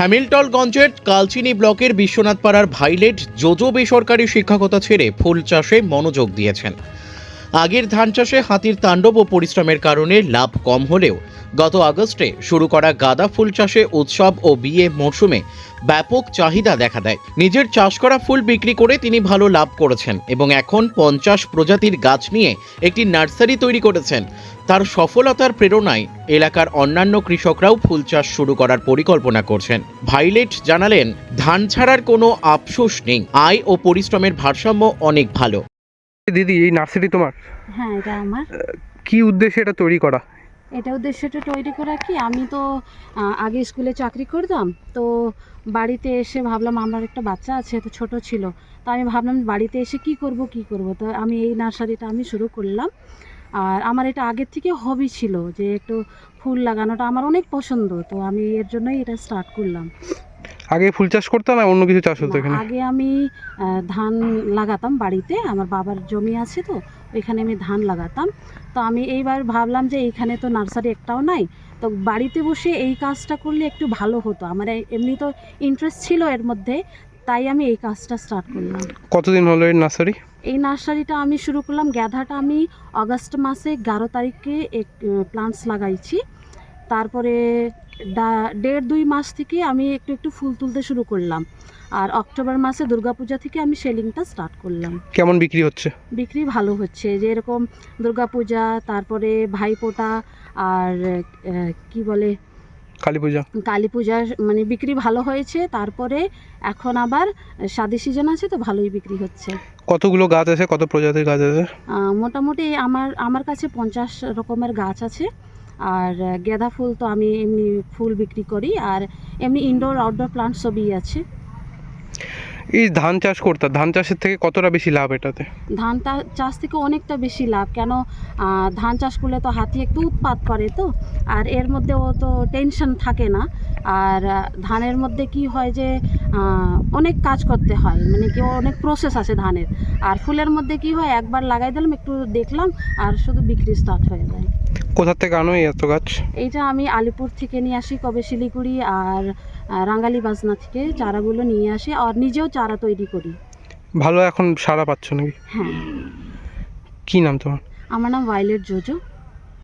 হ্যামিল্টনগঞ্জের কালচিনি ব্লকের বিশ্বনাথপাড়ার violate JoJo বেসরকারি শিক্ষকতা ছেড়ে ফুল চাষে মনোযোগ দিয়েছেন। আগের ধান চাষে হাতির তাণ্ডব ও পরিশ্রমের কারণে লাভ কম হলেও গত আগস্টে শুরু করা গাঁদা ফুল চাষে উৎসব ও বিয়ে মরশুমে ব্যাপক চাহিদা দেখা দেয়। নিজের চাষ করা ফুল বিক্রি করে তিনি ভালো লাভ করেছেন এবং এখন 50 প্রজাতির গাছ নিয়ে একটি নার্সারি তৈরি করেছেন। তার সফলতার প্রেরণায় এলাকার অন্যান্য কৃষকরাও ফুল চাষ শুরু করার পরিকল্পনা করছেন। ভাইলেট জানালেন, ধান ছাড়ার কোনো আফসোস নেই, আয় ও পরিশ্রমের ভারসাম্য অনেক ভালো। দিদি, এই নার্সারি তোমার? হ্যাঁ, এটা আমার। কি উদ্দেশ্যে এটা তৈরি করা? এটা উদ্দেশ্যটা তৈরি করা কি, আমি তো আগে স্কুলে চাকরি করতাম, তো বাড়িতে এসে ভাবলাম আমার একটা বাচ্চা আছে, তো ছোট ছিল, তো আমি ভাবলাম বাড়িতে এসে কি করব তো আমি এই নার্সারিটা আমি শুরু করলাম। আর আমার এটা আগের থেকে হবি ছিল যে একটু ফুল লাগানোটা আমার অনেক পছন্দ, তো আমি এর জন্যই এটা স্টার্ট করলাম। আগে ফুল চাষ করতাম না অন্য কিছু চাষ হতো এখানে? আগে আমি ধান লাগাতাম বাড়িতে, আমার বাবার জমি আছে, তো ওইখানে আমি ধান লাগাতাম। তো আমি এইবার ভাবলাম যে এইখানে তো নার্সারি একটাও নাই, তো বাড়িতে বসে এই কাজটা করলে একটু ভালো হতো। আমার এমনি তো ইন্টারেস্ট ছিল এর মধ্যে, তাই আমি এই কাজটা স্টার্ট করলাম। কতদিন হলো এই নার্সারি? এই নার্সারিটা আমি শুরু করলাম, গাঁদাটা আমি অগাস্ট মাসে 11 তারিখে প্লান্টস লাগাইছি। তারপরে 1.5-2 মাস থেকে আমি একটু একটু ফুল তুলতে শুরু করলাম। আর অক্টোবর মাসে দুর্গাপূজা থেকে আমি সেলিংটা স্টার্ট করলাম। কেমন বিক্রি হচ্ছে? বিক্রি ভালো হচ্ছে, যে এরকম দুর্গাপূজা, তারপরে ভাইফোঁটা, আর কি বলে কালী পূজা, মানে বিক্রি ভালো হয়েছে। তারপরে এখন আবার শাদি সিজন আছে, তো ভালোই বিক্রি হচ্ছে। কতগুলো গাছ আছে, কত প্রজাতির গাছ আছে? মোটামুটি আমার কাছে 50 রকমের গাছ আছে। আর গাঁদা ফুল তো আমি এমনি ফুল বিক্রি করি, আর এমনি ইনডোর আউটডোর প্লান্ট সবই আছে। এই ধান চাষ করতে, ধান চাষের থেকে কতটা বেশি লাভ এটাতে? ধান চাষ থেকে অনেকটা বেশি লাভ, কেন ধান চাষ করলে তো হাতি একটু উৎপাত করে, তো আর এর মধ্যে ও তো টেনশন থাকে না। আর ধানের মধ্যে কি হয় যে অনেক কাজ করতে হয়, মানে কি অনেক প্রসেস আছে ধানের। আর ফুলের মধ্যে কি হয়, একবার লাগাই দিলাম, একটু দেখলাম, আর শুধু বিক্রি স্টার্ট হয়ে যায়। কোথা থেকে আনো এই এত গাছ? এইটা আমি আলিপুর থেকে নিয়ে আসি, কবে শিলিগুড়ি আর রাঙ্গালি বাজনা থেকে চারাগুলো নিয়ে আসি, আর নিজেও চারা তৈরি করি। ভালো এখন সাড়া পাচ্ছ নাকি? হ্যাঁ। কি নাম তোমার? আমার নাম ভাইলেট জোজো।